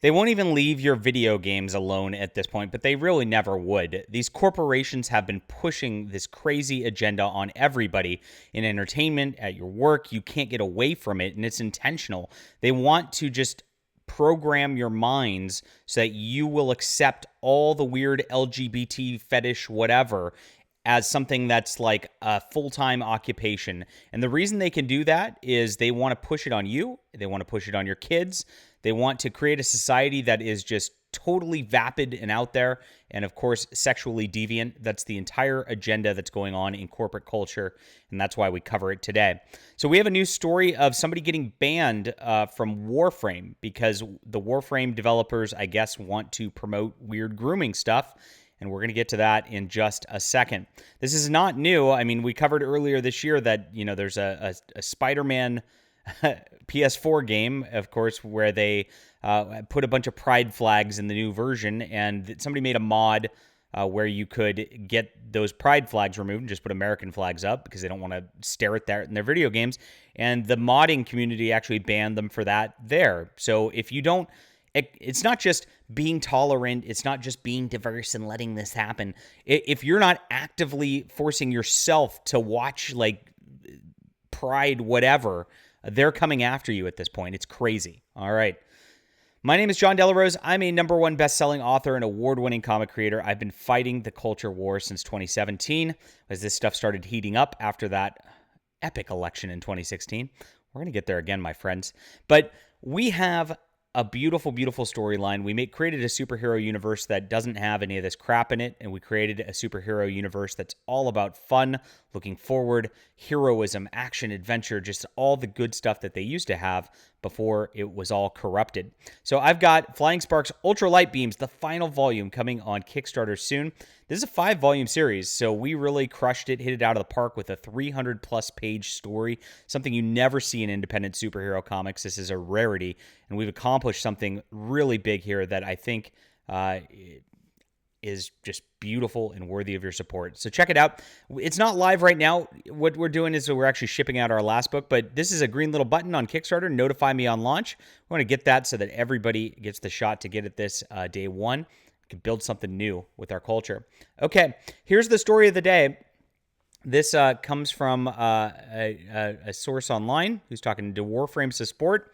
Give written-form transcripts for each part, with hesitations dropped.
They won't even leave your video games alone at this point, but they really never would. These corporations have been pushing this crazy agenda on everybody in entertainment, at your work. You can't get away from it, and it's intentional. They want to just program your minds so that you will accept all the weird LGBT fetish, whatever, as something that's like a full-time occupation. And the reason they can do that is they want to push it on you. They want to push it on your kids. They want to create a society that is just totally vapid and out there, and of course, sexually deviant. That's the entire agenda that's going on in corporate culture, and that's why we cover it today. So we have a new story of somebody getting banned from Warframe because the Warframe developers, I guess, want to promote weird grooming stuff, and we're going to get to that in just a second. This is not new. I mean, we covered earlier this year that, there's a Spider-Man PS4 game, of course, where they put a bunch of pride flags in the new version, and somebody made a mod where you could get those pride flags removed and just put American flags up because they don't want to stare at that in their video games. And the modding community actually banned them for that there. So if you don't, it's not just being tolerant, it's not just being diverse and letting this happen. If you're not actively forcing yourself to watch like pride, whatever, they're coming after you at this point. It's crazy. All right. My name is John Delarose. I'm a #1 best-selling author and award-winning comic creator. I've been fighting the culture war since 2017 as this stuff started heating up after that epic election in 2016. We're going to get there again, my friends. But we have a beautiful, beautiful storyline. We created a superhero universe that doesn't have any of this crap in it, and we created a superhero universe that's all about fun, looking forward, heroism, action, adventure, just all the good stuff that they used to have before it was all corrupted. So I've got Flying Sparks Ultra Light Beams, the final volume, coming on Kickstarter soon. This is a 5-volume series, so we really crushed it, hit it out of the park with a 300-plus page story, something you never see in independent superhero comics. This is a rarity, and we've accomplished something really big here that I think is just beautiful and worthy of your support. So check it out. It's not live right now. What we're doing is we're actually shipping out our last book, but this is a green little button on Kickstarter, notify me on launch. We want to get that so that everybody gets the shot to get at this day one. We can build something new with our culture. Okay, here's the story of the day. This comes from a source online who's talking to Warframe support,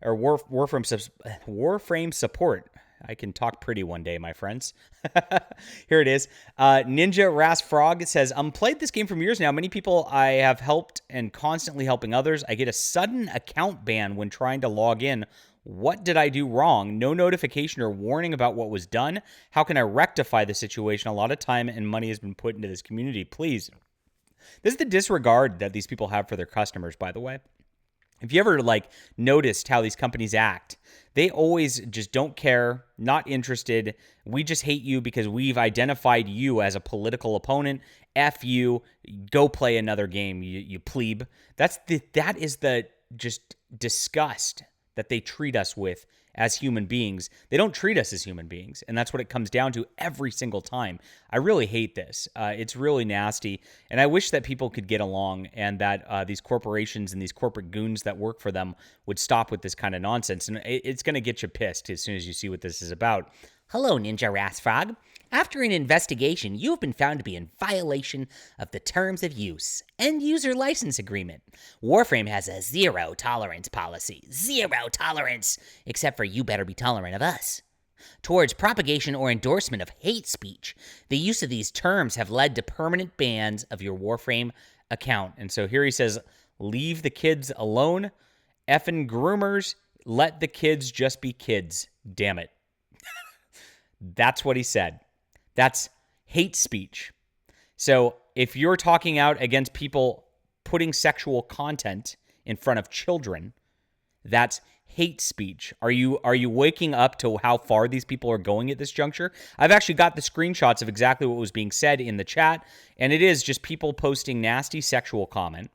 or Warframe support. I can talk pretty one day, my friends. Here it is. Ninja Ras Frog says, played this game for years now. Many people I have helped and constantly helping others. I get a sudden account ban when trying to log in. What did I do wrong? No notification or warning about what was done. How can I rectify the situation? A lot of time and money has been put into this community. Please. This is the disregard that these people have for their customers, by the way. If you ever noticed how these companies act, they always just don't care, not interested. We just hate you because we've identified you as a political opponent. F you, go play another game, you plebe. That is the just disgust that they treat us with as human beings. They don't treat us as human beings, and that's what it comes down to every single time. I really hate this. It's really nasty, and I wish that people could get along and that these corporations and these corporate goons that work for them would stop with this kind of nonsense, and it's going to get you pissed as soon as you see what this is about. Hello, Ninja Rasfrog. After an investigation, you have been found to be in violation of the Terms of Use and User License Agreement. Warframe has a zero tolerance policy. Zero tolerance! Except for you better be tolerant of us. Towards propagation or endorsement of hate speech, the use of these terms have led to permanent bans of your Warframe account. And so here he says, leave the kids alone. Effing groomers, let the kids just be kids. Damn it. That's what he said. That's hate speech. So if you're talking out against people putting sexual content in front of children, that's hate speech. Are you waking up to how far these people are going at this juncture? I've actually got the screenshots of exactly what was being said in the chat, and it is just people posting nasty sexual content,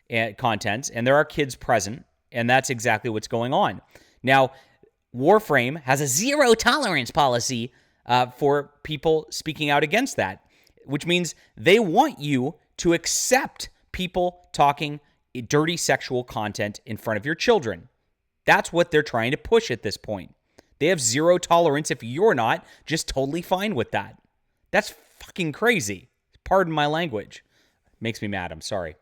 and there are kids present, and that's exactly what's going on. Now, Warframe has a zero tolerance policy for people speaking out against that, which means they want you to accept people talking dirty sexual content in front of your children. That's what they're trying to push at this point. They have zero tolerance if you're not just totally fine with that. That's fucking crazy. Pardon my language. Makes me mad. I'm sorry.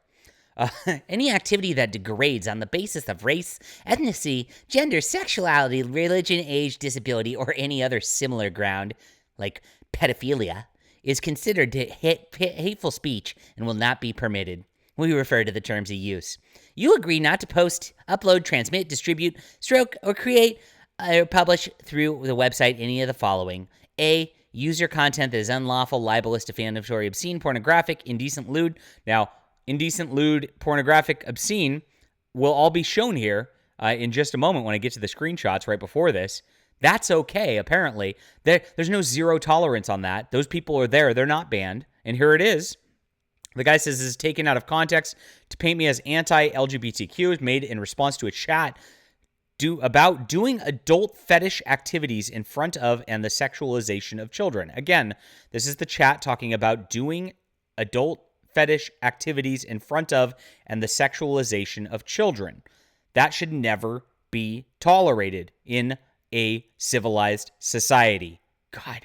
Any activity that degrades on the basis of race, ethnicity, gender, sexuality, religion, age, disability, or any other similar ground, like pedophilia, is considered hateful speech and will not be permitted. We refer to the terms of use. You agree not to post, upload, transmit, distribute, stroke, or create or publish through the website any of the following. A. User content that is unlawful, libelous, defamatory, obscene, pornographic, indecent, lewd. Now, indecent, lewd, pornographic, obscene will all be shown here in just a moment when I get to the screenshots right before this. That's okay, apparently. There's no zero tolerance on that. Those people are there. They're not banned. And here it is. The guy says this is taken out of context to paint me as anti-LGBTQ. Is made in response to a chat about doing adult fetish activities in front of and the sexualization of children. Again, this is the chat talking about doing adult fetish activities in front of and the sexualization of children. That should never be tolerated in a civilized society. God.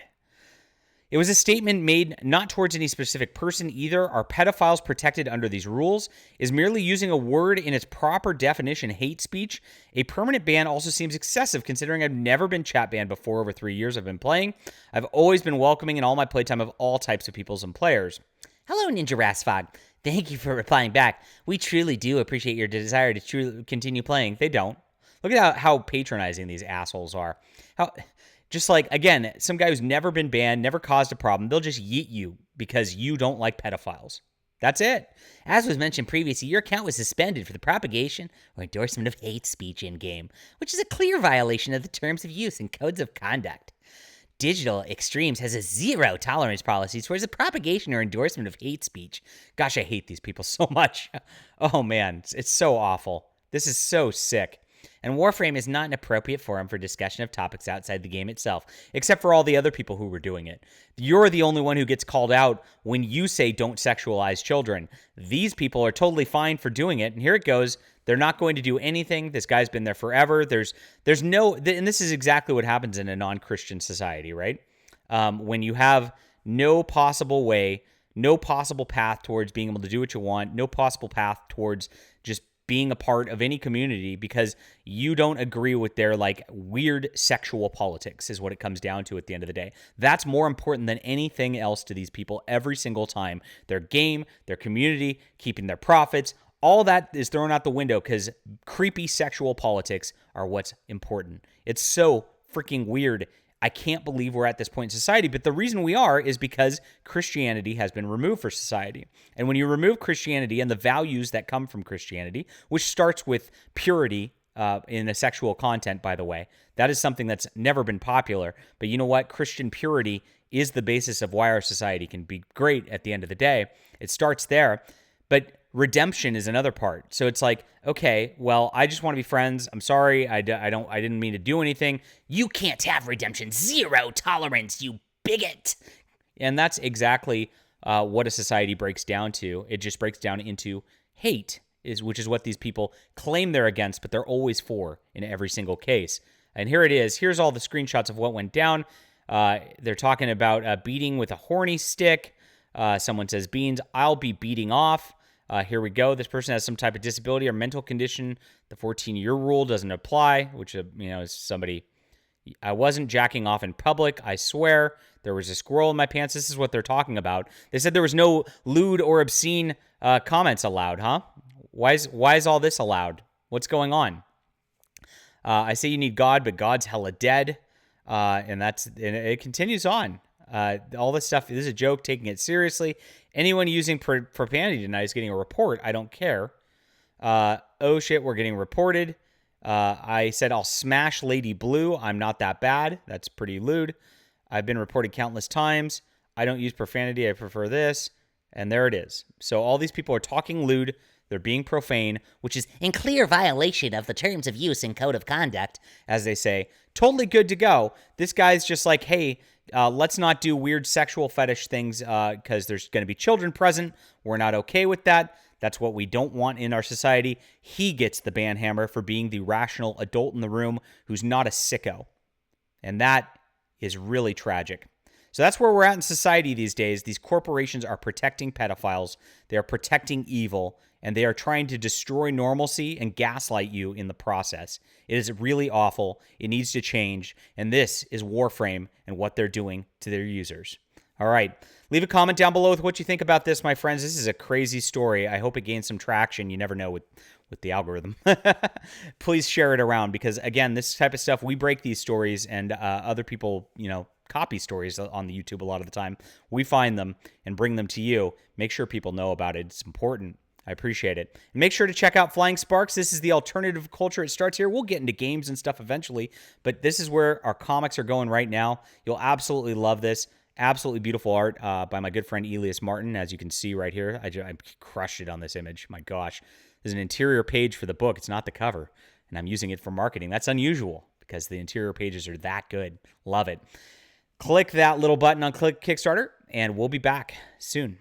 It was a statement made not towards any specific person either. Are pedophiles protected under these rules? Is merely using a word in its proper definition hate speech? A permanent ban also seems excessive considering I've never been chat banned before over 3 years I've been playing. I've always been welcoming in all my playtime of all types of peoples and players. Hello, Ninja Rasfog. Thank you for replying back. We truly do appreciate your desire to truly continue playing. They don't. Look at how patronizing these assholes are. Just like, again, some guy who's never been banned, never caused a problem, they'll just yeet you because you don't like pedophiles. That's it. As was mentioned previously, your account was suspended for the propagation or endorsement of hate speech in-game, which is a clear violation of the terms of use and codes of conduct. Digital Extremes has a zero tolerance policy towards the propagation or endorsement of hate speech. Gosh, I hate these people so much. Oh man, it's so awful. This is so sick. And Warframe is not an appropriate forum for discussion of topics outside the game itself, except for all the other people who were doing it. You're the only one who gets called out when you say don't sexualize children. These people are totally fine for doing it, and here it goes. They're not going to do anything. This guy's been there forever. There's no, and this is exactly what happens in a non-Christian society, right? When you have no possible way, no possible path towards being able to do what you want, no possible path towards just being a part of any community because you don't agree with their like weird sexual politics is what it comes down to at the end of the day. That's more important than anything else to these people every single time. Their game, their community, keeping their profits, all that is thrown out the window because creepy sexual politics are what's important. It's so freaking weird. I can't believe we're at this point in society, but the reason we are is because Christianity has been removed for society. And when you remove Christianity and the values that come from Christianity, which starts with purity in a sexual content, by the way, that is something that's never been popular. But you know what? Christian purity is the basis of why our society can be great at the end of the day. It starts there. But redemption is another part. So it's like, okay, well, I just want to be friends. I'm sorry. I didn't mean to do anything. You can't have redemption. Zero tolerance, you bigot. And that's exactly what a society breaks down to. It just breaks down into hate, which is what these people claim they're against, but they're always for in every single case. And here it is. Here's all the screenshots of what went down. They're talking about beating with a horny stick. Someone says, Beans, I'll be beating off. Here we go. This person has some type of disability or mental condition. The 14-year rule doesn't apply, which, is somebody. I wasn't jacking off in public. I swear there was a squirrel in my pants. This is what they're talking about. They said there was no lewd or obscene comments allowed, huh? Why is all this allowed? What's going on? I say you need God, but God's hella dead. And it continues on. All this stuff, this is a joke, taking it seriously. Anyone using profanity tonight is getting a report. I don't care. Oh shit, we're getting reported. I said I'll smash Lady Blue. I'm not that bad. That's pretty lewd. I've been reported countless times. I don't use profanity. I prefer this. And there it is. So all these people are talking lewd. They're being profane, which is in clear violation of the terms of use and code of conduct. As they say, totally good to go. This guy's just like, hey, let's not do weird sexual fetish things because there's going to be children present. We're not okay with that. That's what we don't want in our society. He gets the ban hammer for being the rational adult in the room who's not a sicko. And that is really tragic. So that's where we're at in society these days. These corporations are protecting pedophiles, they are protecting evil, and they are trying to destroy normalcy and gaslight you in the process. It is really awful. It needs to change. And this is Warframe and what they're doing to their users. All right. Leave a comment down below with what you think about this, my friends. This is a crazy story. I hope it gains some traction. You never know with the algorithm. Please share it around because, again, this type of stuff, we break these stories and other people, copy stories on the YouTube a lot of the time. We find them and bring them to you. Make sure people know about it. It's important. I appreciate it. And make sure to check out Flying Sparks. This is the alternative culture. It starts here. We'll get into games and stuff eventually, but this is where our comics are going right now. You'll absolutely love this. Absolutely beautiful art by my good friend Elias Martin, as you can see right here. I crushed it on this image. My gosh. There's an interior page for the book. It's not the cover, and I'm using it for marketing. That's unusual because the interior pages are that good. Love it. Click that little button on Click Kickstarter, and we'll be back soon.